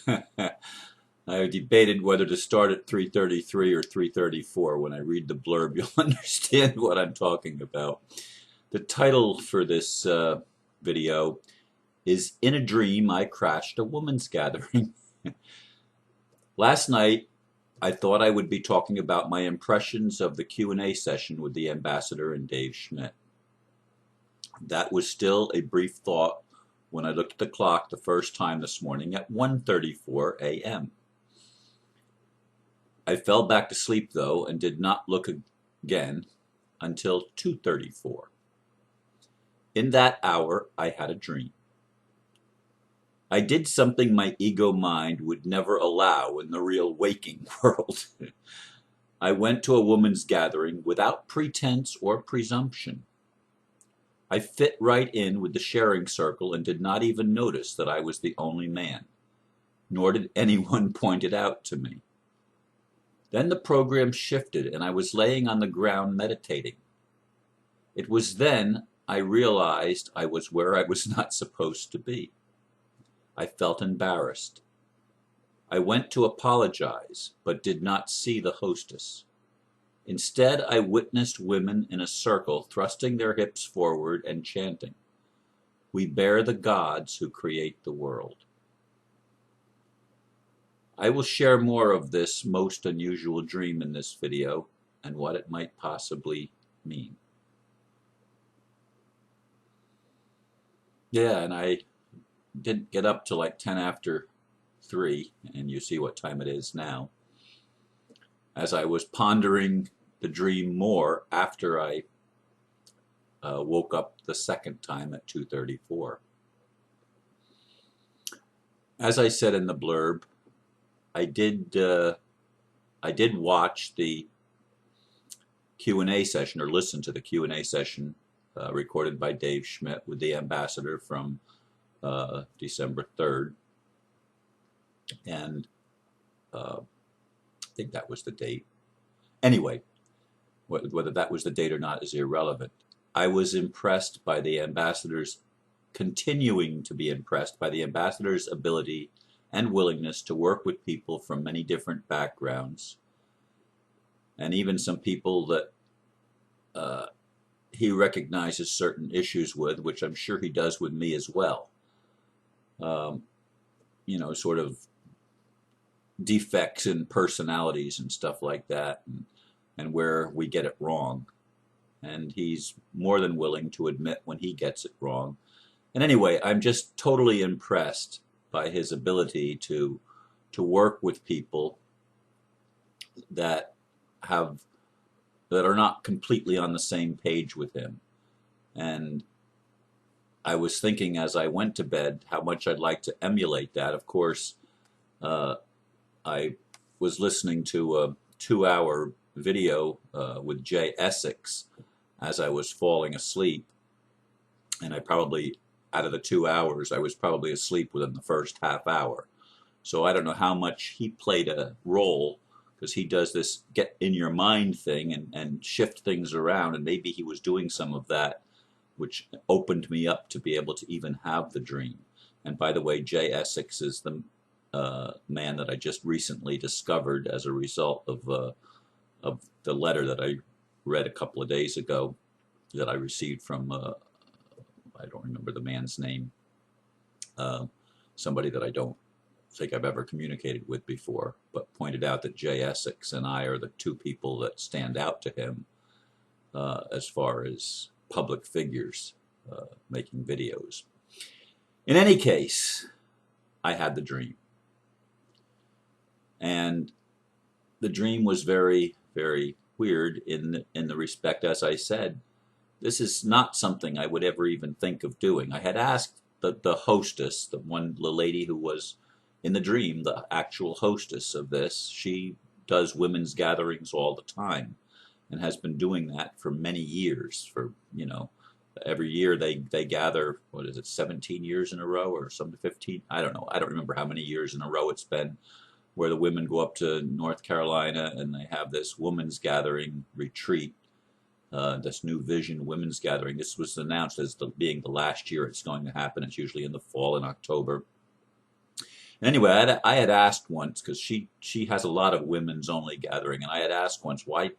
I debated whether to start at 3:33 or 3:34. When I read the blurb, you'll understand what I'm talking about. The title for this video is In a Dream I Crashed a Woman's Gathering. Last night, I thought I would be talking about my impressions of the Q&A session with the Ambassador and Dave Schmidt. That was still a brief thought when I looked at the clock the first time this morning at 1:34 a.m. I fell back to sleep, though, and did not look again until 2:34. In that hour, I had a dream. I did something my ego mind would never allow in the real waking world. I went to a woman's gathering without pretense or presumption. I fit right in with the sharing circle and did not even notice that I was the only man, nor did anyone point it out to me. Then the program shifted and I was laying on the ground meditating. It was then I realized I was where I was not supposed to be. I felt embarrassed. I went to apologize, but did not see the hostess. Instead, I witnessed women in a circle thrusting their hips forward and chanting, "We bear the gods who create the world." I will share more of this most unusual dream in this video and what it might possibly mean. Yeah, and I didn't get up till like 10 after 3, and you see what time it is now. As I was pondering the dream more after I woke up the second time at 2:34. As I said in the blurb, I did watch the Q&A session, or listen to the Q&A session recorded by Dave Schmidt with the Ambassador from December 3rd. And I think that was the date. Anyway, whether that was the date or not is irrelevant. I was impressed by the ambassador's, continuing to be impressed by the ambassador's ability and willingness to work with people from many different backgrounds, and even some people that he recognizes certain issues with, which I'm sure he does with me as well. You know, sort of defects in personalities and stuff like that, and where we get it wrong. And he's more than willing to admit when he gets it wrong. And anyway, I'm just totally impressed by his ability to work with people that are not completely on the same page with him. And I was thinking as I went to bed how much I'd like to emulate that. Of course, I was listening to a 2-hour video with Jay Essex as I was falling asleep, and I probably, out of the 2 hours, I was probably asleep within the first half hour. So I don't know how much he played a role, because he does this get in your mind thing and shift things around, and maybe he was doing some of that, which opened me up to be able to even have the dream. And by the way, Jay Essex is the man that I just recently discovered as a result of the letter that I read a couple of days ago that I received from, I don't remember the man's name, somebody that I don't think I've ever communicated with before, but pointed out that Jay Essex and I are the two people that stand out to him as far as public figures making videos. In any case, I had the dream. And the dream was very, very weird in the respect, as I said, this is not something I would ever even think of doing. I had asked the hostess, the lady who was in the dream, the actual hostess of this. She does women's gatherings all the time and has been doing that for many years. For, you know, every year they gather, what is it, 17 years in a row or some 15? I don't know. I don't remember how many years in a row it's been, where the women go up to North Carolina and they have this women's gathering retreat, this New Vision women's gathering. This was announced as being the last year it's going to happen. It's usually in the fall in October. Anyway, I had asked once, because she has a lot of women's only gathering, and I had asked once, why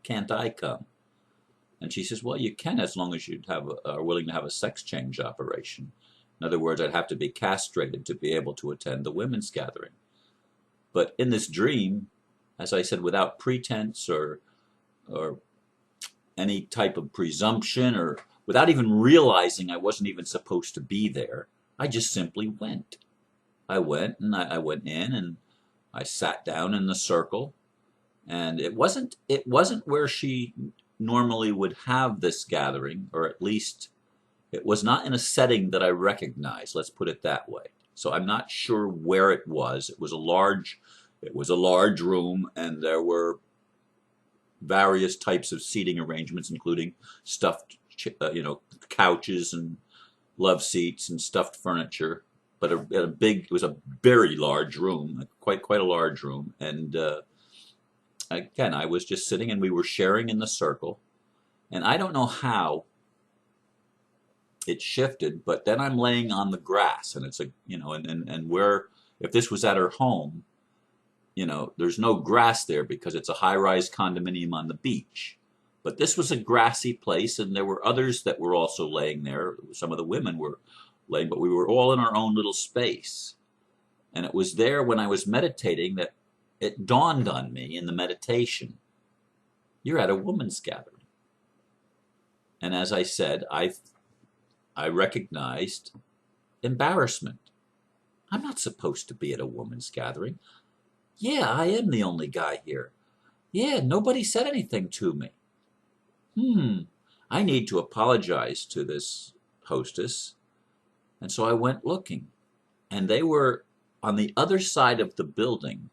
can't I come? And she says, well, you can, as long as you are willing to have a sex change operation. In other words, I'd have to be castrated to be able to attend the women's gathering. But in this dream, as I said, without pretense or any type of presumption, or without even realizing I wasn't even supposed to be there, I just simply went. I went, and I went in, and I sat down in the circle, and it wasn't where she normally would have this gathering, or at least it was not in a setting that I recognized. Let's put it that way. So I'm not sure where it was. It was a large room, and there were various types of seating arrangements, including stuffed, couches and love seats and stuffed furniture. But it was a very large room, quite a large room. And again, I was just sitting, and we were sharing in the circle. And I don't know how it shifted, but then I'm laying on the grass, and it's and where, if this was at her home, there's no grass there because it's a high-rise condominium on the beach. But this was a grassy place, and there were others that were also laying there. Some of the women were laying, but we were all in our own little space. And it was there when I was meditating that it dawned on me in the meditation, you're at a woman's gathering. And as I said, I recognized embarrassment. I'm not supposed to be at a woman's gathering. Yeah, I am the only guy here. Yeah, nobody said anything to me. I need to apologize to this hostess. And so I went looking, and they were on the other side of the building.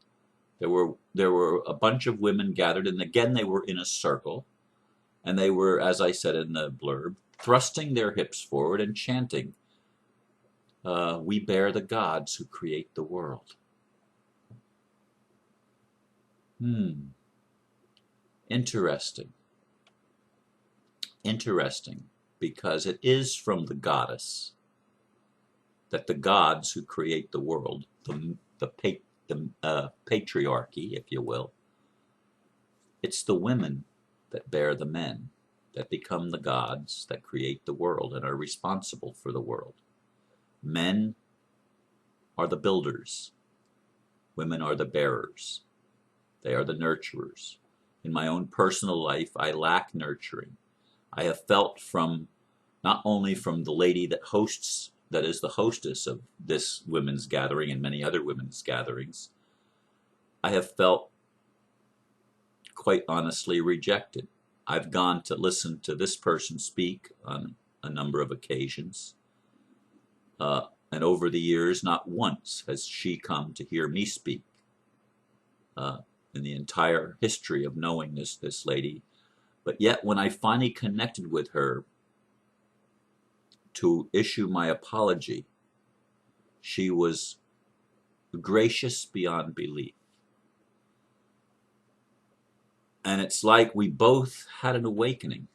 There were a bunch of women gathered, and again they were in a circle, and they were, as I said in the blurb, thrusting their hips forward and chanting, "We bear the gods who create the world." Interesting. Interesting, because it is from the goddess that the gods who create the world, the patriarchy, if you will, it's the women that bear the men, that become the gods that create the world and are responsible for the world. Men are the builders. Women are the bearers. They are the nurturers. In my own personal life, I lack nurturing. I have felt not only from the lady that is the hostess of this women's gathering and many other women's gatherings, I have felt quite honestly rejected. I've gone to listen to this person speak on a number of occasions. And over the years, not once has she come to hear me speak. In the entire history of knowing this lady. But yet, when I finally connected with her to issue my apology, she was gracious beyond belief. And it's like we both had an awakening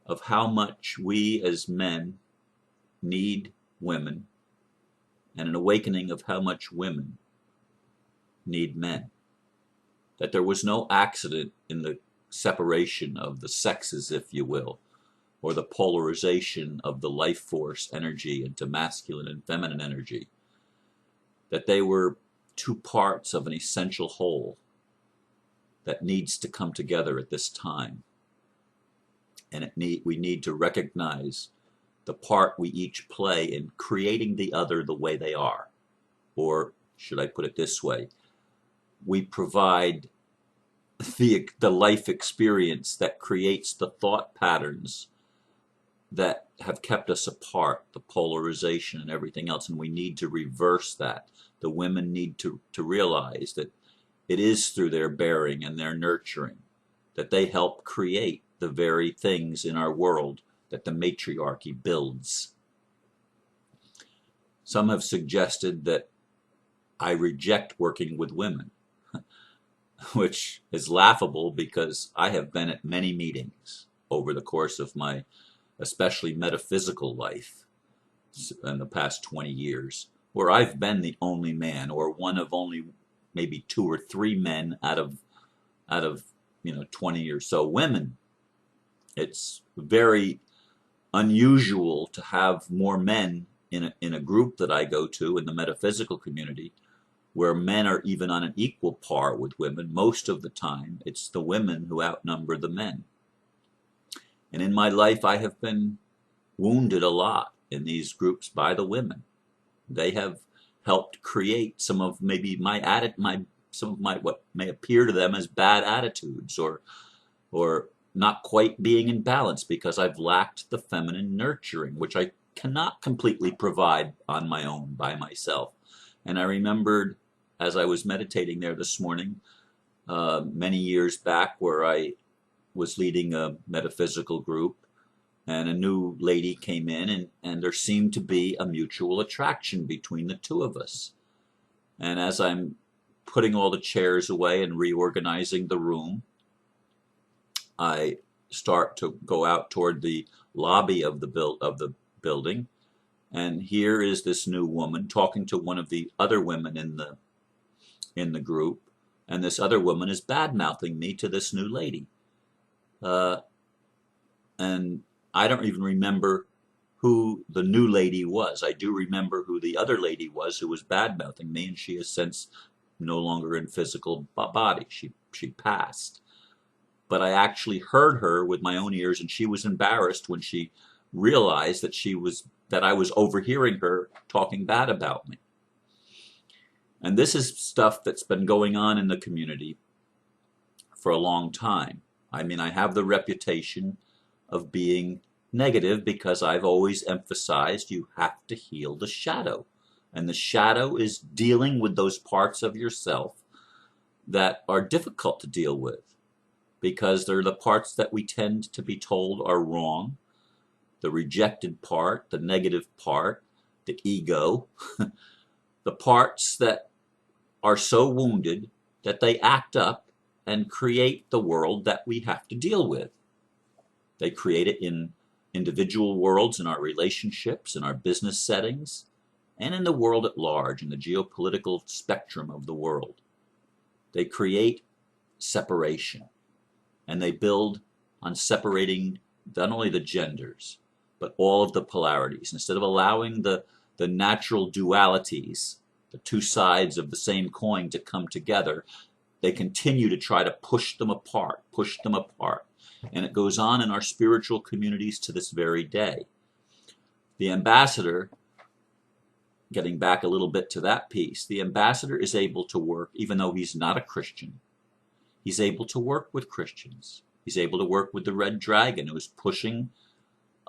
of how much we as men need women, and an awakening of how much women need men. That there was no accident in the separation of the sexes, if you will, or the polarization of the life force energy into masculine and feminine energy. That they were two parts of an essential whole that needs to come together at this time. And we need to recognize the part we each play in creating the other the way they are. Or should I put it this way? We provide the life experience that creates the thought patterns that have kept us apart, the polarization and everything else, and we need to reverse that. The women need to realize that it is through their bearing and their nurturing that they help create the very things in our world that the matriarchy builds. Some have suggested that I reject working with women, which is laughable because I have been at many meetings over the course of my especially metaphysical life, in the past 20 years, where I've been the only man, or one of only maybe 2 or 3 men out of 20 or so women. It's very unusual to have more men in a group that I go to in the metaphysical community, where men are even on an equal par with women. Most of the time, it's the women who outnumber the men. And in my life, I have been wounded a lot in these groups by the women. They have helped create some of maybe some of my what may appear to them as bad attitudes, or not quite being in balance, because I've lacked the feminine nurturing, which I cannot completely provide on my own by myself. And I remembered, as I was meditating there this morning, many years back, where I was leading a metaphysical group, and a new lady came in, and there seemed to be a mutual attraction between the two of us. And as I'm putting all the chairs away and reorganizing the room, I start to go out toward the lobby of the building, and here is this new woman talking to one of the other women in the group, and this other woman is bad-mouthing me to this new lady. And I don't even remember who the new lady was. I do remember who the other lady was who was bad-mouthing me, and she is since no longer in physical body. She passed. But I actually heard her with my own ears, and she was embarrassed when she realized that I was overhearing her talking bad about me. And this is stuff that's been going on in the community for a long time. I mean, I have the reputation of being negative because I've always emphasized you have to heal the shadow. And the shadow is dealing with those parts of yourself that are difficult to deal with, because they're the parts that we tend to be told are wrong. The rejected part, the negative part, the ego, the parts that are so wounded that they act up and create the world that we have to deal with. They create it in individual worlds, in our relationships, in our business settings, and in the world at large, in the geopolitical spectrum of the world. They create separation, and they build on separating not only the genders, but all of the polarities. Instead of allowing the natural dualities, the two sides of the same coin, to come together, they continue to try to push them apart. And it goes on in our spiritual communities to this very day. The ambassador, getting back a little bit to that piece, the ambassador is able to work, even though he's not a Christian, he's able to work with Christians. He's able to work with the Red Dragon, who is pushing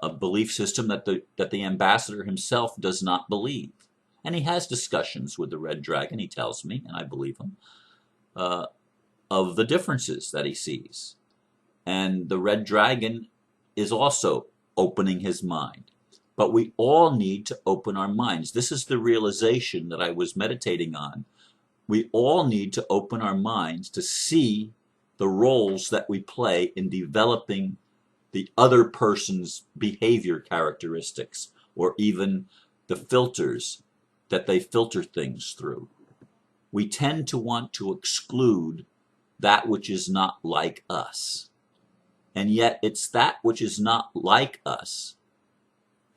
a belief system that the ambassador himself does not believe. And he has discussions with the Red Dragon, he tells me, and I believe him, of the differences that he sees. And the Red Dragon is also opening his mind. But we all need to open our minds. This is the realization that I was meditating on. We all need to open our minds to see the roles that we play in developing the other person's behavior characteristics, or even the filters that they filter things through. We tend to want to exclude that which is not like us. And yet it's that which is not like us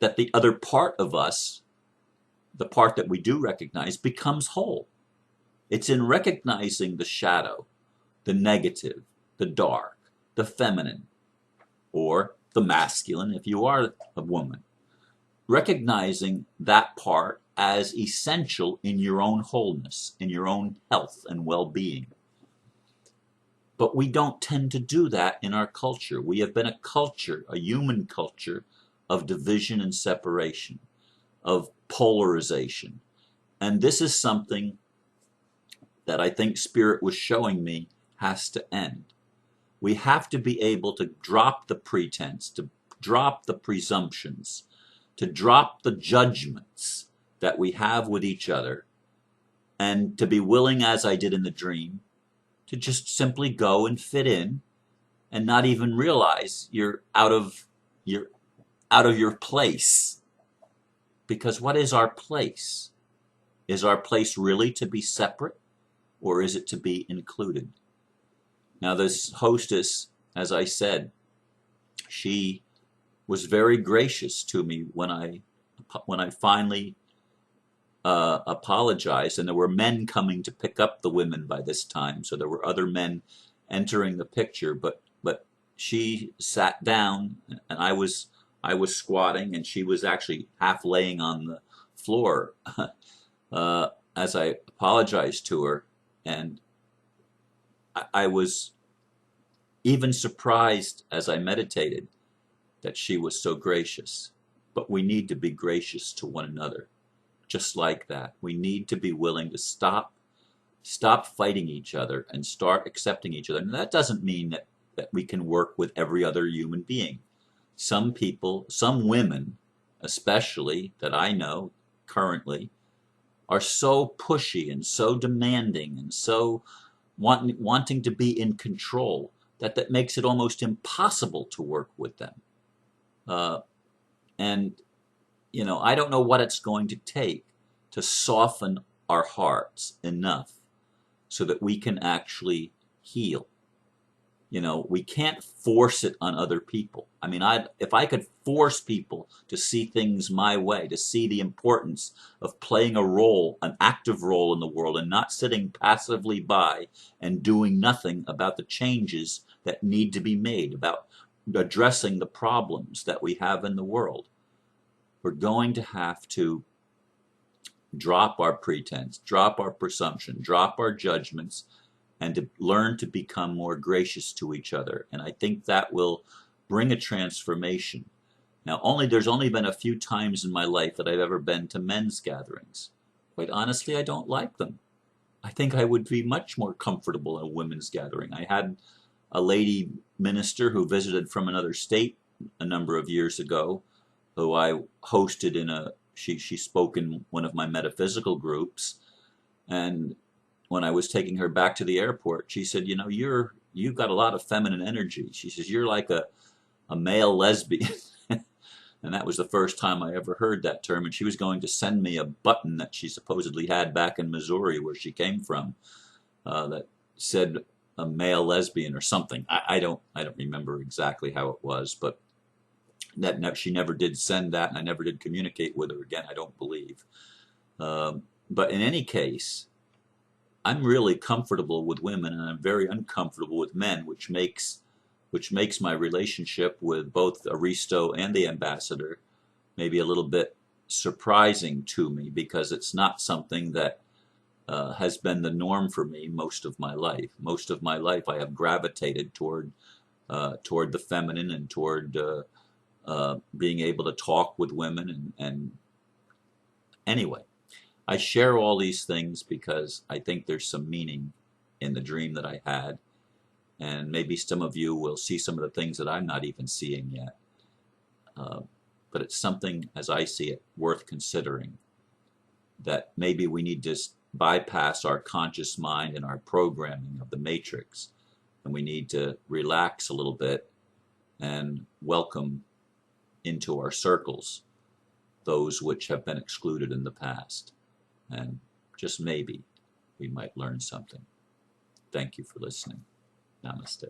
that the other part of us, the part that we do recognize, becomes whole. It's in recognizing the shadow, the negative, the dark, the feminine, or the masculine if you are a woman. Recognizing that part as essential in your own wholeness, in your own health and well-being. But we don't tend to do that in our culture. We have been a culture, a human culture, of division and separation, of polarization. And this is something that I think Spirit was showing me has to end. We have to be able to drop the pretense, to drop the presumptions, to drop the judgments that we have with each other, and to be willing, as I did in the dream, to just simply go and fit in and not even realize you're out of your place. Because what is our place? Is our place really to be separate, or is it to be included? Now, this hostess, as I said, she was very gracious to me when I finally apologized, and there were men coming to pick up the women by this time, so there were other men entering the picture. But she sat down, and I was squatting, and she was actually half laying on the floor as I apologized to her, and I was even surprised as I meditated that she was so gracious. But we need to be gracious to one another. Just like that. We need to be willing to stop fighting each other and start accepting each other. And that doesn't mean that we can work with every other human being. Some people, some women especially, that I know currently, are so pushy and so demanding and so wanting to be in control that makes it almost impossible to work with them. And I don't know what it's going to take to soften our hearts enough so that we can actually heal. We can't force it on other people. I mean, if I could force people to see things my way, to see the importance of playing a role, an active role in the world, and not sitting passively by and doing nothing about the changes that need to be made, about addressing the problems that we have in the world, we're going to have to drop our pretense, drop our presumption, drop our judgments, and to learn to become more gracious to each other. And I think that will bring a transformation. Now, there's only been a few times in my life that I've ever been to men's gatherings. Quite honestly, I don't like them. I think I would be much more comfortable in a women's gathering. I had a lady minister who visited from another state a number of years ago, who I hosted she spoke in one of my metaphysical groups, and when I was taking her back to the airport, she said, you've got a lot of feminine energy. She says, you're like a male lesbian. And that was the first time I ever heard that term. And she was going to send me a button that she supposedly had back in Missouri, where she came from, that said a male lesbian or something. I don't remember exactly how it was, but she never did send that, and I never did communicate with her again, I don't believe. But in any case, I'm really comfortable with women, and I'm very uncomfortable with men, which makes my relationship with both Aristo and the Ambassador maybe a little bit surprising to me, because it's not something that has been the norm for me most of my life. Most of my life I have gravitated toward the feminine and toward being able to talk with women. And anyway, I share all these things because I think there's some meaning in the dream that I had. And maybe some of you will see some of the things that I'm not even seeing yet. But it's something, as I see it, worth considering. That maybe we need to bypass our conscious mind and our programming of the matrix. And we need to relax a little bit and welcome into our circles those which have been excluded in the past. And just maybe we might learn something. Thank you for listening. Namaste.